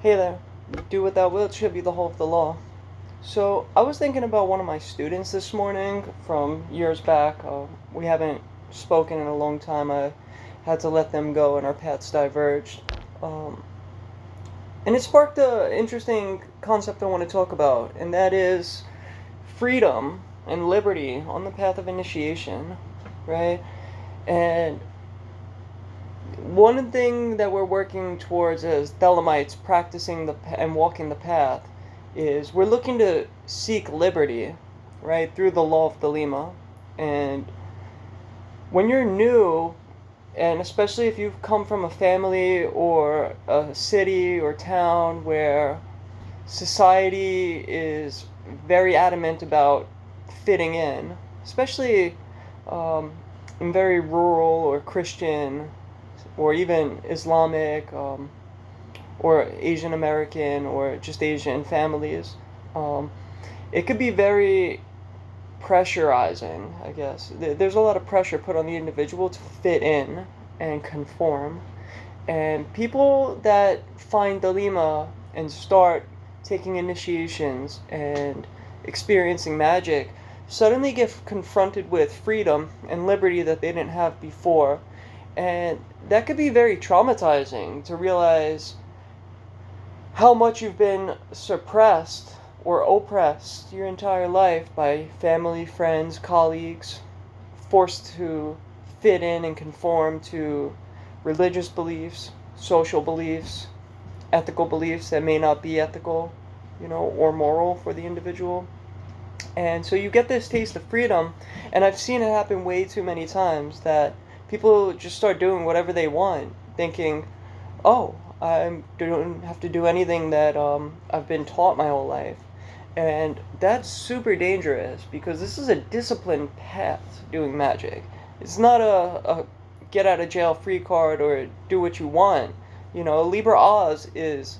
Hey there. Do what thou wilt should be the whole of the law. So, I was thinking about one of my students this morning from years back. We haven't spoken in a long time. I had to let them go and our paths diverged. Um, and it sparked an interesting concept I want to talk about, and that is freedom and liberty on the path of initiation, right? And one thing that we're working towards as Thelemites practicing and walking the path is we're looking to seek liberty, right, through the law of Thelema. And when you're new, and especially if you've come from a family or a city or town where society is very adamant about fitting in, especially in very rural or Christian or even Islamic or Asian American or just Asian families, um, it could be very pressurizing, I guess. There's a lot of pressure put on the individual to fit in and conform. And people that find Dalima and start taking initiations and experiencing magic suddenly get confronted with freedom and liberty that they didn't have before. And that could be very traumatizing to realize how much you've been suppressed or oppressed your entire life by family, friends, colleagues, forced to fit in and conform to religious beliefs, social beliefs, ethical beliefs that may not be ethical, or moral for the individual. And so you get this taste of freedom, and I've seen it happen way too many times that people just start doing whatever they want, thinking, oh, I don't have to do anything that I've been taught my whole life. And that's super dangerous because this is a disciplined path doing magic. It's not a get out of jail free card or do what you want. Liber Oz is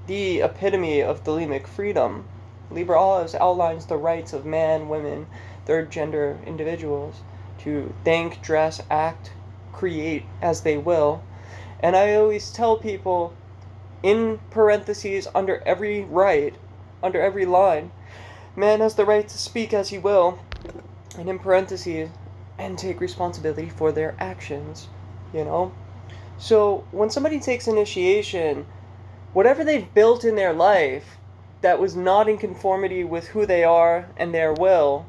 the epitome of Thelemic freedom. Liber Oz outlines the rights of man, women, third gender individuals to think, dress, act, create as they will. And I always tell people, in parentheses, under every right, under every line, man has the right to speak as he will, and in parentheses, and take responsibility for their actions. So when somebody takes initiation, whatever they've built in their life that was not in conformity with who they are and their will,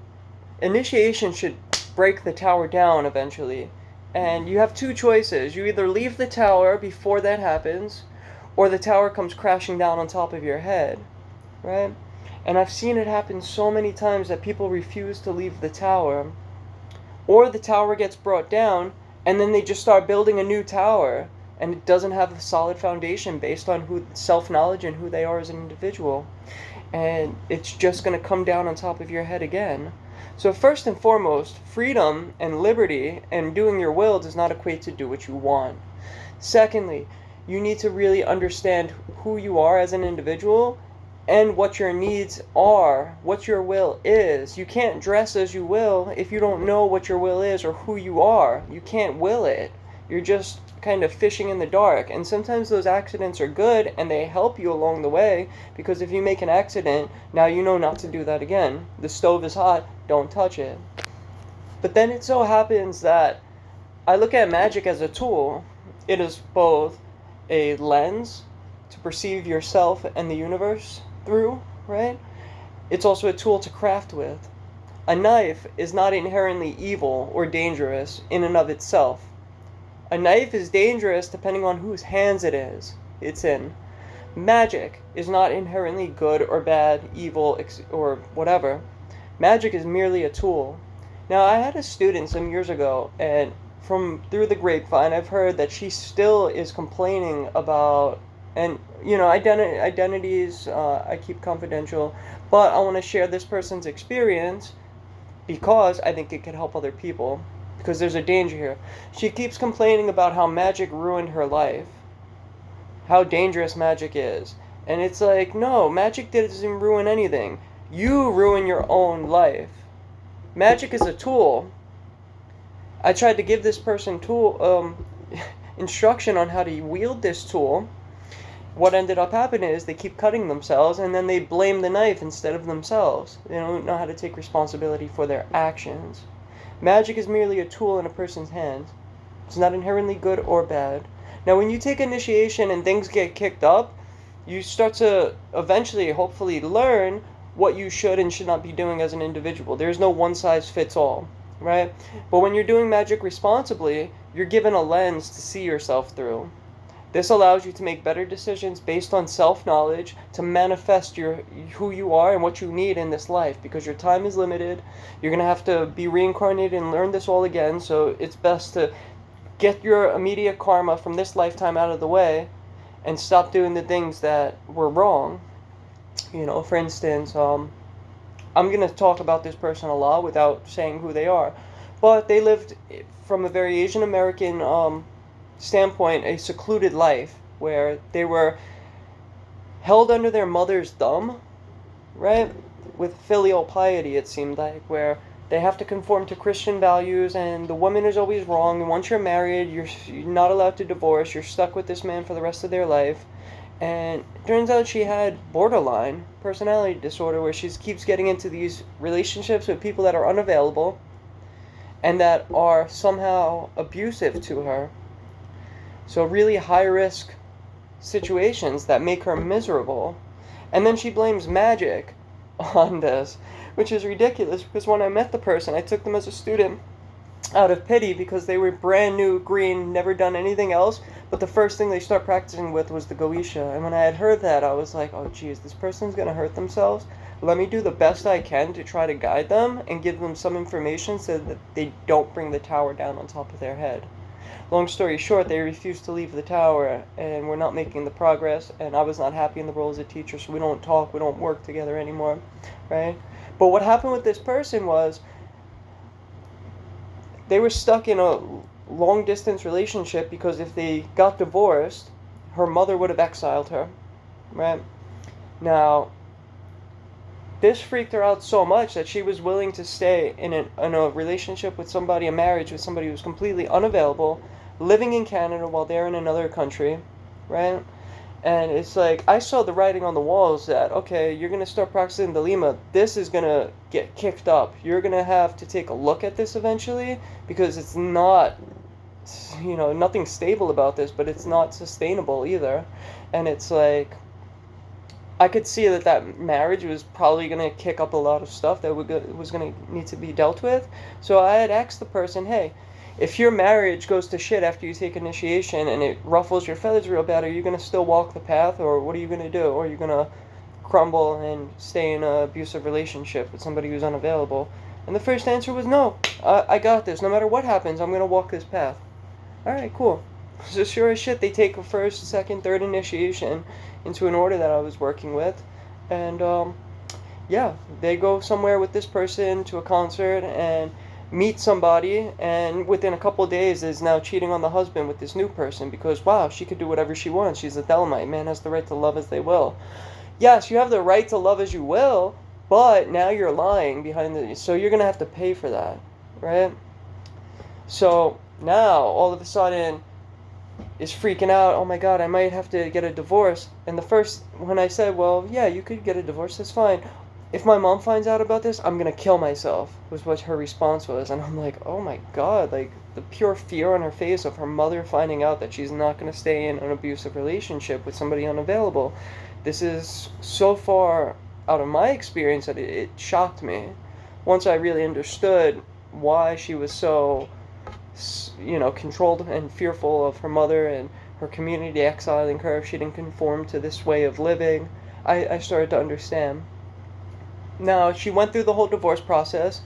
initiation should break the tower down eventually. And you have two choices. You either leave the tower before that happens, or the tower comes crashing down on top of your head, right? And I've seen it happen so many times that people refuse to leave the tower, or the tower gets brought down, and then they just start building a new tower, and it doesn't have a solid foundation based on self-knowledge and who they are as an individual. And it's just going to come down on top of your head again. So first and foremost, freedom and liberty and doing your will does not equate to do what you want. Secondly, you need to really understand who you are as an individual and what your needs are, what your will is. You can't dress as you will if you don't know what your will is or who you are. You can't will it. You're just kind of fishing in the dark. And sometimes those accidents are good and they help you along the way, because if you make an accident, now you know not to do that again. The stove is hot, don't touch it. But then it so happens that I look at magic as a tool. It is both a lens to perceive yourself and the universe through, right? It's also a tool to craft with. A knife is not inherently evil or dangerous in and of itself. A knife is dangerous depending on whose hands it's in. Magic is not inherently good or bad, evil, or whatever. Magic is merely a tool. Now, I had a student some years ago, and through the grapevine, I've heard that she still is complaining about, and identities I keep confidential, but I want to share this person's experience because I think it could help other people. Because there's a danger here. She keeps complaining about how magic ruined her life. How dangerous magic is. And it's like, no, magic doesn't ruin anything. You ruin your own life. Magic is a tool. I tried to give this person instruction on how to wield this tool, what ended up happening is they keep cutting themselves, and then they blame the knife instead of themselves. They don't know how to take responsibility for their actions. Magic is merely a tool in a person's hands. It's not inherently good or bad. Now, when you take initiation and things get kicked up, you start to eventually, hopefully, learn what you should and should not be doing as an individual. There's no one size fits all, right? But when you're doing magic responsibly, you're given a lens to see yourself through. This allows you to make better decisions based on self-knowledge, to manifest who you are and what you need in this life, because your time is limited. You're going to have to be reincarnated and learn this all again, so it's best to get your immediate karma from this lifetime out of the way and stop doing the things that were wrong. For instance, I'm going to talk about this person a lot without saying who they are, but they lived, from a very Asian American standpoint, a secluded life where they were held under their mother's thumb, right? With filial piety, it seemed like, where they have to conform to Christian values, and the woman is always wrong. And once you're married, you're not allowed to divorce. You're stuck with this man for the rest of their life. And it turns out she had borderline personality disorder, where she keeps getting into these relationships with people that are unavailable and that are somehow abusive to her. So really high-risk situations that make her miserable. And then she blames magic on this, which is ridiculous, because when I met the person, I took them as a student out of pity because they were brand new, green, never done anything else, but the first thing they start practicing with was the Goetia. And when I had heard that, I was like, oh geez, this person's going to hurt themselves. Let me do the best I can to try to guide them and give them some information so that they don't bring the tower down on top of their head. Long story short, they refused to leave the tower, and we're not making the progress, and I was not happy in the role as a teacher, so we don't talk, we don't work together anymore, right? But what happened with this person was they were stuck in a long-distance relationship because if they got divorced, her mother would have exiled her, right? Now, this freaked her out so much that she was willing to stay in a relationship with somebody, a marriage with somebody who was completely unavailable, living in Canada while they're in another country, right? And it's like, I saw the writing on the walls that, okay, you're going to start practicing the Lima. This is going to get kicked up. You're going to have to take a look at this eventually, because it's not, nothing stable about this, but it's not sustainable either. And it's like, I could see that marriage was probably going to kick up a lot of stuff that was going to need to be dealt with. So I had asked the person, hey, if your marriage goes to shit after you take initiation and it ruffles your feathers real bad, are you going to still walk the path, or what are you going to do? Or are you going to crumble and stay in an abusive relationship with somebody who's unavailable? And the first answer was no. I got this. No matter what happens, I'm going to walk this path. Alright, cool. So sure as shit, they take a first, second, third initiation into an order that I was working with. And, yeah, they go somewhere with this person to a concert and meet somebody, and within a couple of days is now cheating on the husband with this new person because, wow, she could do whatever she wants. She's a Thelemite. Man has the right to love as they will. Yes, you have the right to love as you will, but now you're lying behind so you're going to have to pay for that, right? So now, all of a sudden, is freaking out, oh my god, I might have to get a divorce. And when I said, well, yeah, you could get a divorce, that's fine. If my mom finds out about this, I'm gonna kill myself, was what her response was. And I'm like, oh my god, like, the pure fear on her face of her mother finding out that she's not gonna stay in an abusive relationship with somebody unavailable. This is so far out of my experience that it shocked me. Once I really understood why she was so, controlled and fearful of her mother and her community exiling her if she didn't conform to this way of living, I started to understand. Now, she went through the whole divorce process,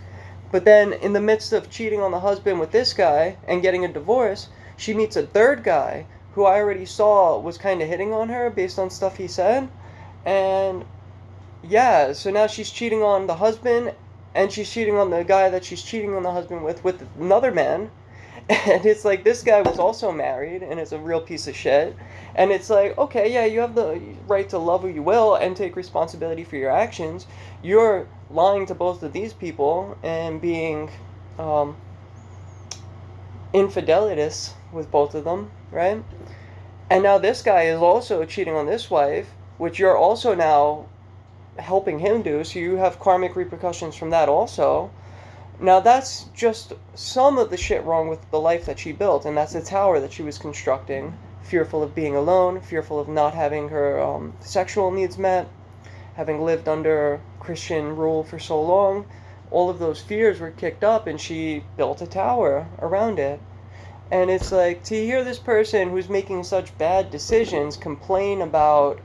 but then in the midst of cheating on the husband with this guy and getting a divorce, she meets a third guy who I already saw was kind of hitting on her based on stuff he said. And yeah, so now she's cheating on the husband, and she's cheating on the guy that she's cheating on the husband with another man. And it's like, this guy was also married and is a real piece of shit. And it's like, okay, yeah, you have the right to love who you will and take responsibility for your actions. You're lying to both of these people and being infidelitous with both of them, right? And now this guy is also cheating on this wife, which you're also now helping him do, so you have karmic repercussions from that also. Now that's just some of the shit wrong with the life that she built, and that's a tower that she was constructing, fearful of being alone, fearful of not having her sexual needs met, having lived under Christian rule for so long. All of those fears were kicked up, and she built a tower around it. And it's like, to hear this person who's making such bad decisions complain about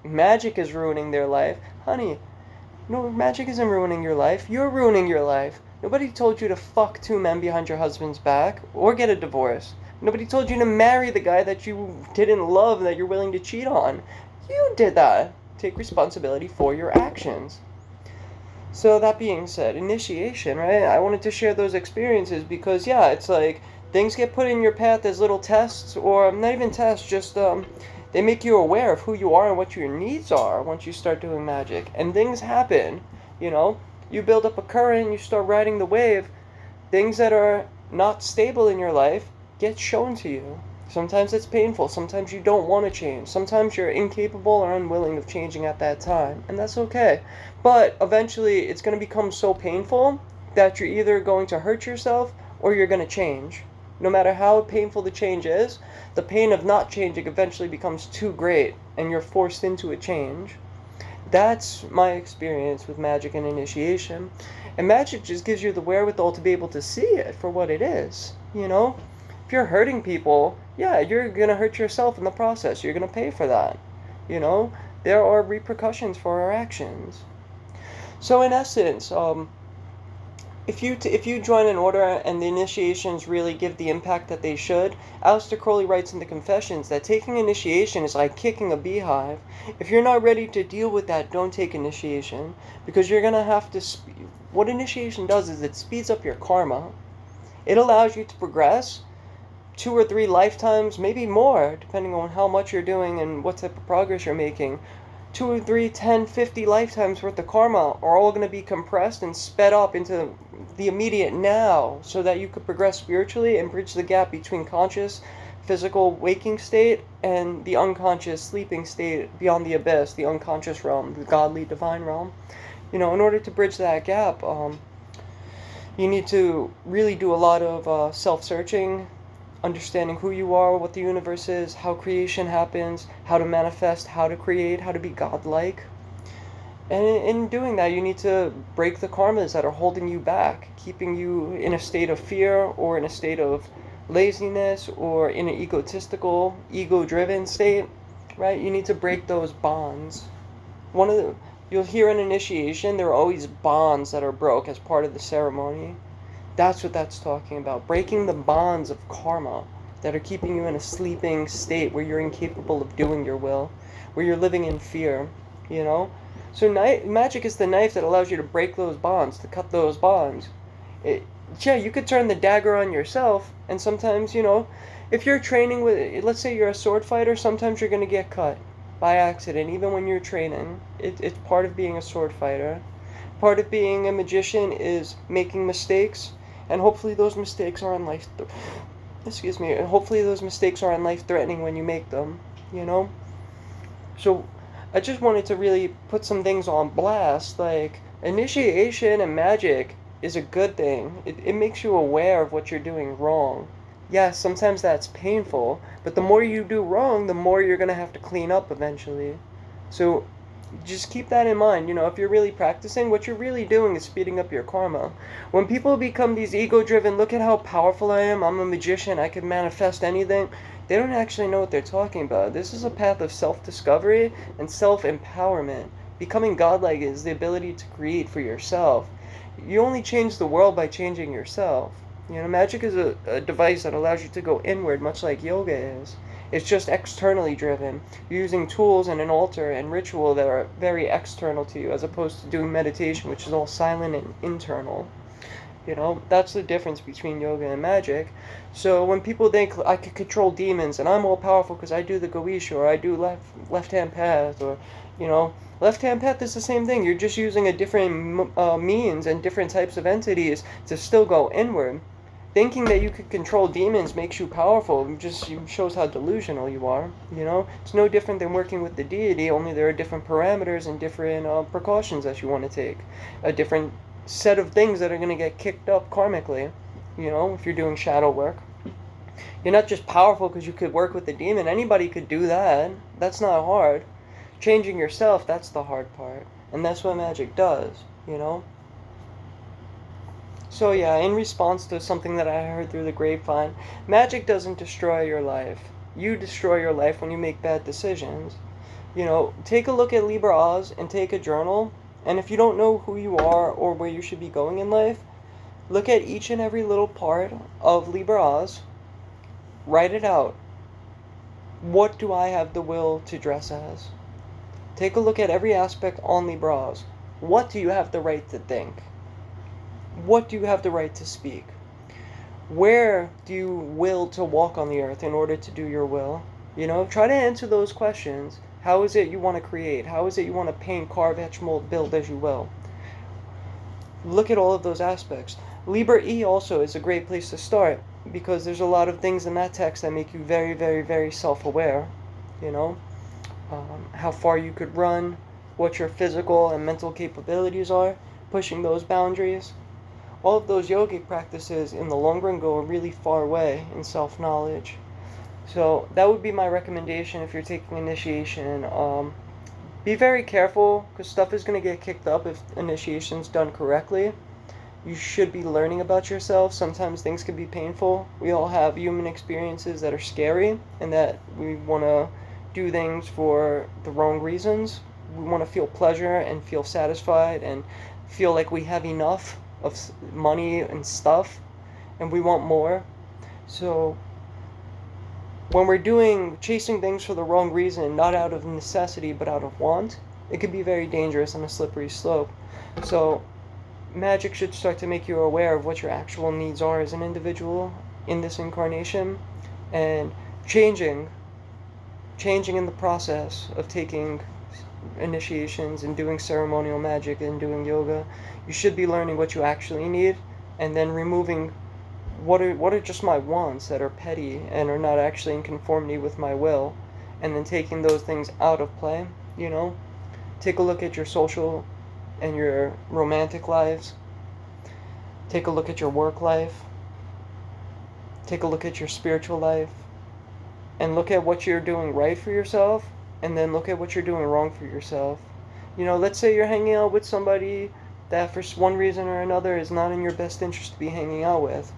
magic is ruining their life. Honey, no, magic isn't ruining your life. You're ruining your life. Nobody told you to fuck 2 men behind your husband's back or get a divorce. Nobody told you to marry the guy that you didn't love and that you're willing to cheat on. You did that. Take responsibility for your actions. So that being said, initiation, right? I wanted to share those experiences because, yeah, it's like things get put in your path as little tests, or not even tests, just they make you aware of who you are and what your needs are once you start doing magic. And things happen, you know? You build up a current, you start riding the wave. Things that are not stable in your life get shown to you. Sometimes it's painful, sometimes you don't want to change, sometimes you're incapable or unwilling of changing at that time, and that's okay. But eventually it's going to become so painful that you're either going to hurt yourself or you're going to change. No matter how painful the change is, the pain of not changing eventually becomes too great and you're forced into a change. That's my experience with magic and initiation. And magic just gives you the wherewithal to be able to see it for what it is, you know? If you're hurting people, yeah, you're going to hurt yourself in the process. You're going to pay for that, you know? There are repercussions for our actions. So in essence, if you join an order and the initiations really give the impact that they should, Aleister Crowley writes in the Confessions that taking initiation is like kicking a beehive. If you're not ready to deal with that, don't take initiation, because you're going to have to... What initiation does is it speeds up your karma. It allows you to progress 2 or 3 lifetimes, maybe more, depending on how much you're doing and what type of progress you're making. 2 or 3, 10, 50 lifetimes worth of karma are all going to be compressed and sped up into the immediate now, so that you could progress spiritually and bridge the gap between conscious, physical, waking state and the unconscious, sleeping state beyond the abyss, the unconscious realm, the godly, divine realm. You know, in order to bridge that gap, you need to really do a lot of self-searching, understanding who you are, what the universe is, how creation happens, how to manifest, how to create, how to be godlike. And in doing that, you need to break the karmas that are holding you back, keeping you in a state of fear or in a state of laziness or in an egotistical, ego-driven state, right? You need to break those bonds. You'll hear in initiation, there are always bonds that are broke as part of the ceremony. That's what that's talking about. Breaking the bonds of karma that are keeping you in a sleeping state where you're incapable of doing your will, where you're living in fear, you know? So magic is the knife that allows you to break those bonds, to cut those bonds. Yeah, you could turn the dagger on yourself, and sometimes, you know, if you're training with, let's say you're a sword fighter, sometimes you're going to get cut by accident, even when you're training. It's part of being a sword fighter. Part of being a magician is making mistakes, and hopefully those mistakes aren't hopefully those mistakes aren't life-threatening when you make them, you know? So I just wanted to really put some things on blast, like initiation and magic is a good thing. It makes you aware of what you're doing wrong. Yes, sometimes that's painful, but the more you do wrong, the more you're going to have to clean up eventually. So just keep that in mind. You know, if you're really practicing, what you're really doing is speeding up your karma. When people become these ego-driven, look at how powerful I am, I'm a magician, I can manifest anything, they don't actually know what they're talking about. This is a path of self-discovery and self-empowerment. Becoming godlike is the ability to create for yourself. You only change the world by changing yourself. You know, magic is a device that allows you to go inward, much like yoga is. It's just externally driven. You're using tools and an altar and ritual that are very external to you, as opposed to doing meditation, which is all silent and internal. You know, that's the difference between yoga and magic. So when people think I could control demons and I'm all powerful because I do the Goetia or I do left-hand path, or, you know, left-hand path is the same thing. You're just using a different means and different types of entities to still go inward. Thinking that you could control demons makes you powerful. It just shows how delusional you are. You know, it's no different than working with the deity. Only there are different parameters and different precautions that you want to take. A different set of things that are going to get kicked up karmically. You know, if you're doing shadow work, you're not just powerful because you could work with the demon. Anybody could do that. That's not hard. Changing yourself, that's the hard part, and that's what magic does. You know. So yeah, in response to something that I heard through the grapevine, magic doesn't destroy your life. You destroy your life when you make bad decisions. You know, take a look at Libra Oz and take a journal, and if you don't know who you are or where you should be going in life, look at each and every little part of Libra Oz, write it out. What do I have the will to dress as? Take a look at every aspect on Libra Oz. What do you have the right to think? What do you have the right to speak? Where do you will to walk on the earth in order to do your will? You know, try to answer those questions. How is it you want to create? How is it you want to paint, carve, etch, mold, build as you will? Look at all of those aspects. Libra E also is a great place to start because there's a lot of things in that text that make you very, very, very self-aware. You know, how far you could run, what your physical and mental capabilities are, pushing those boundaries. All of those yogic practices in the long run go a really far way in self-knowledge. So that would be my recommendation if you're taking initiation. Be very careful because stuff is going to get kicked up if initiation's done correctly. You should be learning about yourself. Sometimes things can be painful. We all have human experiences that are scary and that we want to do things for the wrong reasons. We want to feel pleasure and feel satisfied and feel like we have enough of money and stuff, and we want more. So when we're chasing things for the wrong reason, not out of necessity but out of want, it can be very dangerous and a slippery slope. So magic should start to make you aware of what your actual needs are as an individual in this incarnation, and changing in the process of taking initiations and doing ceremonial magic and doing yoga. You should be learning what you actually need, and then removing what are just my wants that are petty and are not actually in conformity with my will, and then taking those things out of play. You know, take a look at your social and your romantic lives. Take a look at your work life. Take a look at your spiritual life, and look at what you're doing right for yourself, and then look at what you're doing wrong for yourself. You know, let's say you're hanging out with somebody that for one reason or another is not in your best interest to be hanging out with.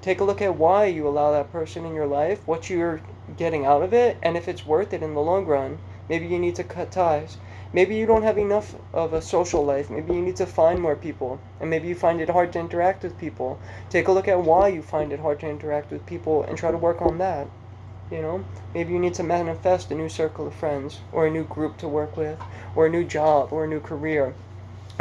Take a look at why you allow that person in your life, what you're getting out of it, and if it's worth it in the long run. Maybe you need to cut ties. Maybe you don't have enough of a social life. Maybe you need to find more people, and maybe you find it hard to interact with people. Take a look at why you find it hard to interact with people and try to work on that. You know, maybe you need to manifest a new circle of friends, or a new group to work with, or a new job, or a new career,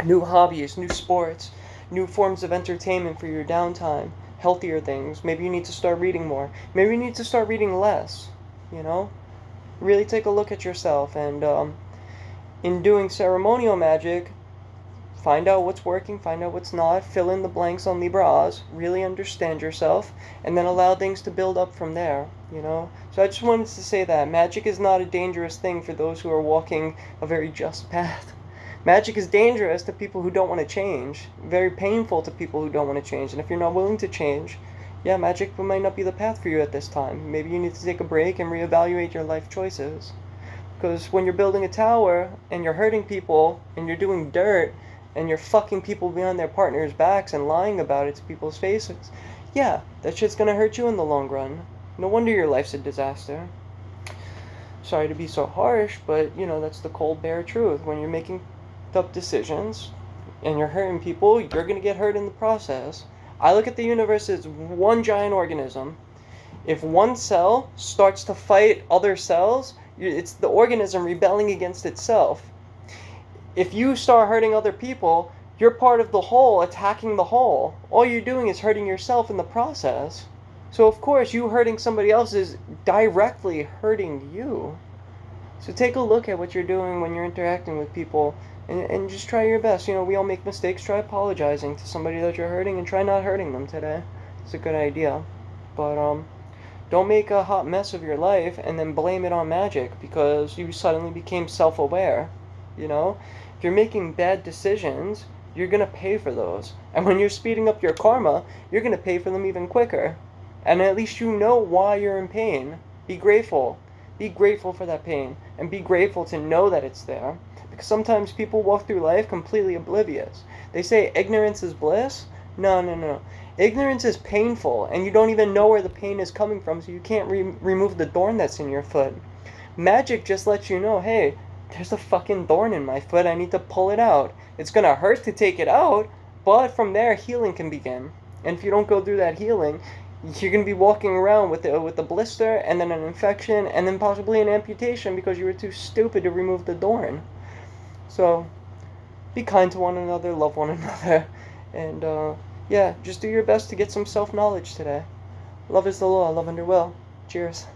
new hobbies, new sports, new forms of entertainment for your downtime, healthier things. Maybe you need to start reading more. Maybe you need to start reading less, you know? Really take a look at yourself, and in doing ceremonial magic, find out what's working, find out what's not, fill in the blanks on Libra Oz, really understand yourself, and then allow things to build up from there, you know? So I just wanted to say that magic is not a dangerous thing for those who are walking a very just path. Magic is dangerous to people who don't want to change, very painful to people who don't want to change, and if you're not willing to change, yeah, magic might not be the path for you at this time. Maybe you need to take a break and reevaluate your life choices. Because when you're building a tower, and you're hurting people, and you're doing dirt, and you're fucking people behind their partners' backs and lying about it to people's faces, yeah, that shit's gonna hurt you in the long run. No wonder your life's a disaster. Sorry to be so harsh, but, you know, that's the cold, bare truth. When you're making tough decisions, and you're hurting people, you're gonna get hurt in the process. I look at the universe as one giant organism. If one cell starts to fight other cells, it's the organism rebelling against itself. If you start hurting other people, you're part of the whole attacking the whole. All you're doing is hurting yourself in the process. So of course, you hurting somebody else is directly hurting you. So take a look at what you're doing when you're interacting with people, and just try your best. You know, we all make mistakes. Try apologizing to somebody that you're hurting, and try not hurting them today. It's a good idea. But don't make a hot mess of your life and then blame it on magic because you suddenly became self-aware. You know, if you're making bad decisions, you're gonna pay for those. And when you're speeding up your karma, you're gonna pay for them even quicker. And at least you know why you're in pain. Be grateful. Be grateful for that pain. And be grateful to know that it's there. Because sometimes people walk through life completely oblivious. They say ignorance is bliss. No, no, no. Ignorance is painful, and you don't even know where the pain is coming from, so you can't remove the thorn that's in your foot. Magic just lets you know, hey, there's a fucking thorn in my foot, I need to pull it out. It's gonna hurt to take it out, but from there, healing can begin. And if you don't go through that healing, you're gonna be walking around with a blister, and then an infection, and then possibly an amputation because you were too stupid to remove the thorn. So, be kind to one another, love one another, and yeah, just do your best to get some self-knowledge today. Love is the law, love under will. Cheers.